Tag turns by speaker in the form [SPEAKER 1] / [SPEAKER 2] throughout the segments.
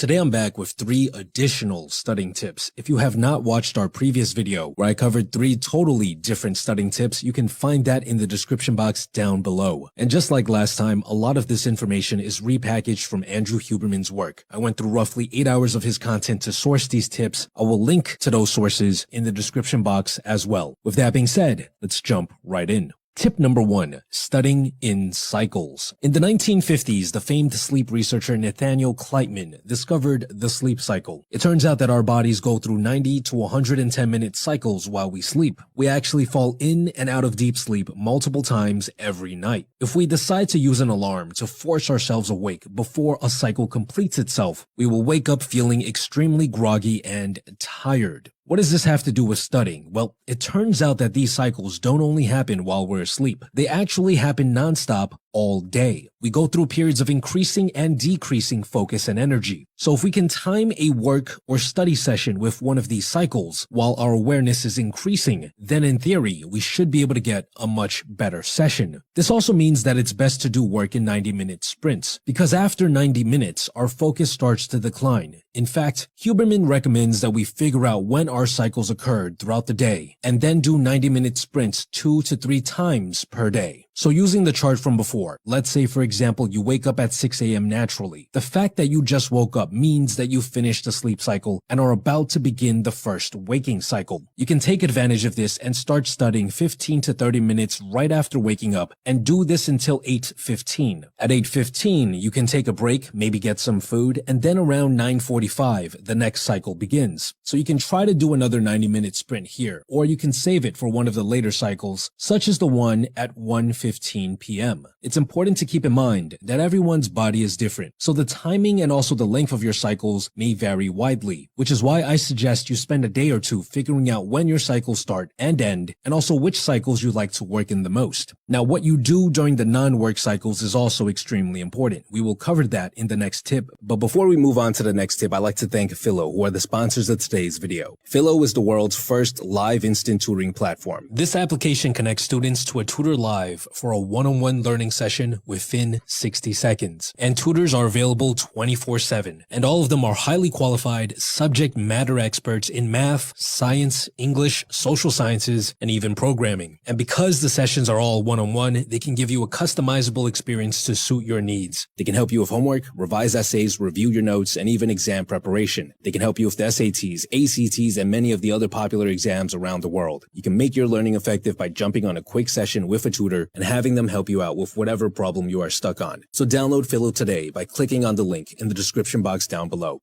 [SPEAKER 1] Today I'm back with 3 additional studying tips. If you have not watched our previous video where I covered 3 totally different studying tips, you can find that in the description box down below. And just like last time, a lot of this information is repackaged from Andrew Huberman's work. I went through roughly 8 hours of his content to source these tips. I will link to those sources in the description box as well. With that being said, let's jump right in. Tip number 1, studying in cycles. In the 1950s, the famed sleep researcher Nathaniel Kleitman discovered the sleep cycle. It turns out that our bodies go through 90 to 110-minute cycles while we sleep. We actually fall in and out of deep sleep multiple times every night. If we decide to use an alarm to force ourselves awake before a cycle completes itself, we will wake up feeling extremely groggy and tired. What does this have to do with studying? Well, it turns out that these cycles don't only happen while we're asleep. They actually happen nonstop all day. We go through periods of increasing and decreasing focus and energy. So if we can time a work or study session with one of these cycles while our awareness is increasing, then in theory, we should be able to get a much better session. This also means that it's best to do work in 90-minute sprints, because after 90 minutes, our focus starts to decline. In fact, Huberman recommends that we figure out when our cycles occurred throughout the day and then do 90-minute sprints 2 to 3 times per day. So using the chart from before, let's say for example you wake up at 6 a.m. naturally. The fact that you just woke up means that you finished the sleep cycle and are about to begin the first waking cycle. You can take advantage of this and start studying 15 to 30 minutes right after waking up and do this until 8:15. At 8:15, you can take a break, maybe get some food, and then around 9:45, the next cycle begins. So you can try to do another 90-minute sprint here, or you can save it for one of the later cycles, such as the one at 1:15 p.m. It's important to keep in mind that everyone's body is different, so the timing and also the length of your cycles may vary widely, which is why I suggest you spend a day or two figuring out when your cycles start and end, and also which cycles you like to work in the most. Now, what you do during the non-work cycles is also extremely important. We will cover that in the next tip, but before we move on to the next tip, I'd like to thank Philo, who are the sponsors of today's video. Philo is the world's first live instant tutoring platform. This application connects students to a tutor live for a one-on-one learning session within 60 seconds. And tutors are available 24/7, and all of them are highly qualified subject matter experts in math, science, English, social sciences, and even programming. And because the sessions are all one-on-one, they can give you a customizable experience to suit your needs. They can help you with homework, revise essays, review your notes, and even exam preparation. They can help you with the SATs, ACTs, and many of the other popular exams around the world. You can make your learning effective by jumping on a quick session with a tutor and having them help you out with whatever problem you are stuck on. So download Philo today by clicking on the link in the description box down below.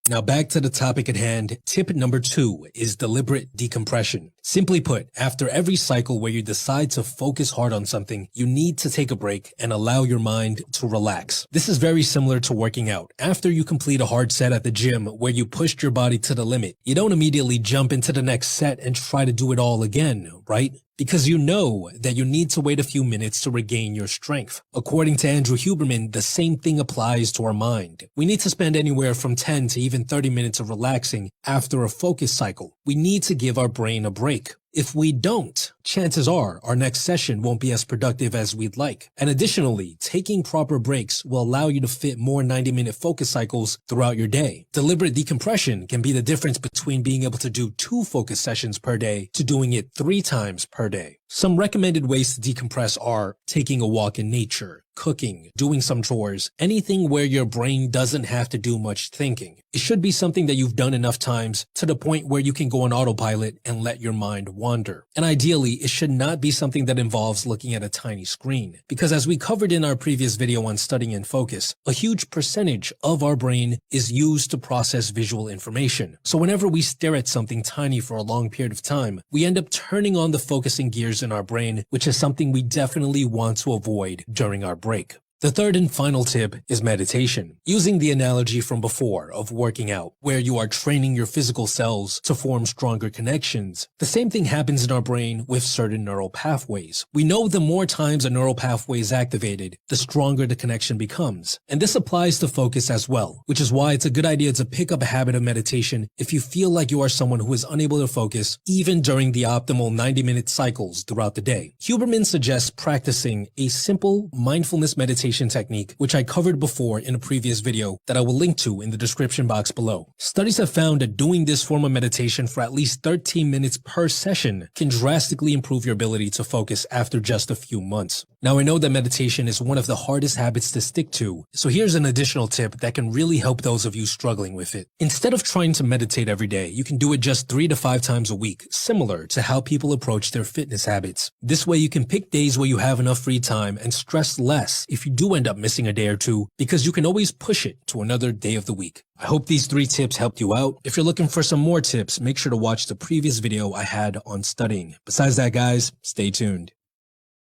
[SPEAKER 1] Now back to the topic at hand. Tip number 2 is deliberate decompression. Simply put, after every cycle where you decide to focus hard on something, you need to take a break and allow your mind to relax. This is very similar to working out. After you complete a hard set at the gym where you pushed your body to the limit, you don't immediately jump into the next set and try to do it all again, right? Because you know that you need to wait a few minutes to regain your strength. According to Andrew Huberman, the same thing applies to our mind. We need to spend anywhere from 10 to even 30 minutes of relaxing after a focus cycle. We need to give our brain a break. If we don't, chances are our next session won't be as productive as we'd like. And additionally, taking proper breaks will allow you to fit more 90-minute focus cycles throughout your day. Deliberate decompression can be the difference between being able to do 2 focus sessions per day to doing it 3 times per day. Some recommended ways to decompress are taking a walk in nature, cooking, doing some chores, anything where your brain doesn't have to do much thinking. It should be something that you've done enough times to the point where you can go on autopilot and let your mind wander. And ideally, it should not be something that involves looking at a tiny screen, because as we covered in our previous video on studying and focus, a huge percentage of our brain is used to process visual information. So whenever we stare at something tiny for a long period of time, we end up turning on the focusing gears in our brain, which is something we definitely want to avoid during our break. The third and final tip is meditation. Using the analogy from before of working out, where you are training your physical cells to form stronger connections, the same thing happens in our brain with certain neural pathways. We know the more times a neural pathway is activated, the stronger the connection becomes. And this applies to focus as well, which is why it's a good idea to pick up a habit of meditation if you feel like you are someone who is unable to focus even during the optimal 90-minute cycles throughout the day. Huberman suggests practicing a simple mindfulness meditation meditation technique, which I covered before in a previous video that I will link to in the description box below. Studies have found that doing this form of meditation for at least 13 minutes per session can drastically improve your ability to focus after just a few months. Now, I know that meditation is one of the hardest habits to stick to, so here's an additional tip that can really help those of you struggling with it. Instead of trying to meditate every day, you can do it just 3 to 5 times a week, similar to how people approach their fitness habits. This way you can pick days where you have enough free time and stress less if you do end up missing a day or two, because you can always push it to another day of the week. I hope these 3 tips helped you out. If you're looking for some more tips, make sure to watch the previous video I had on studying. Besides that, guys, stay tuned.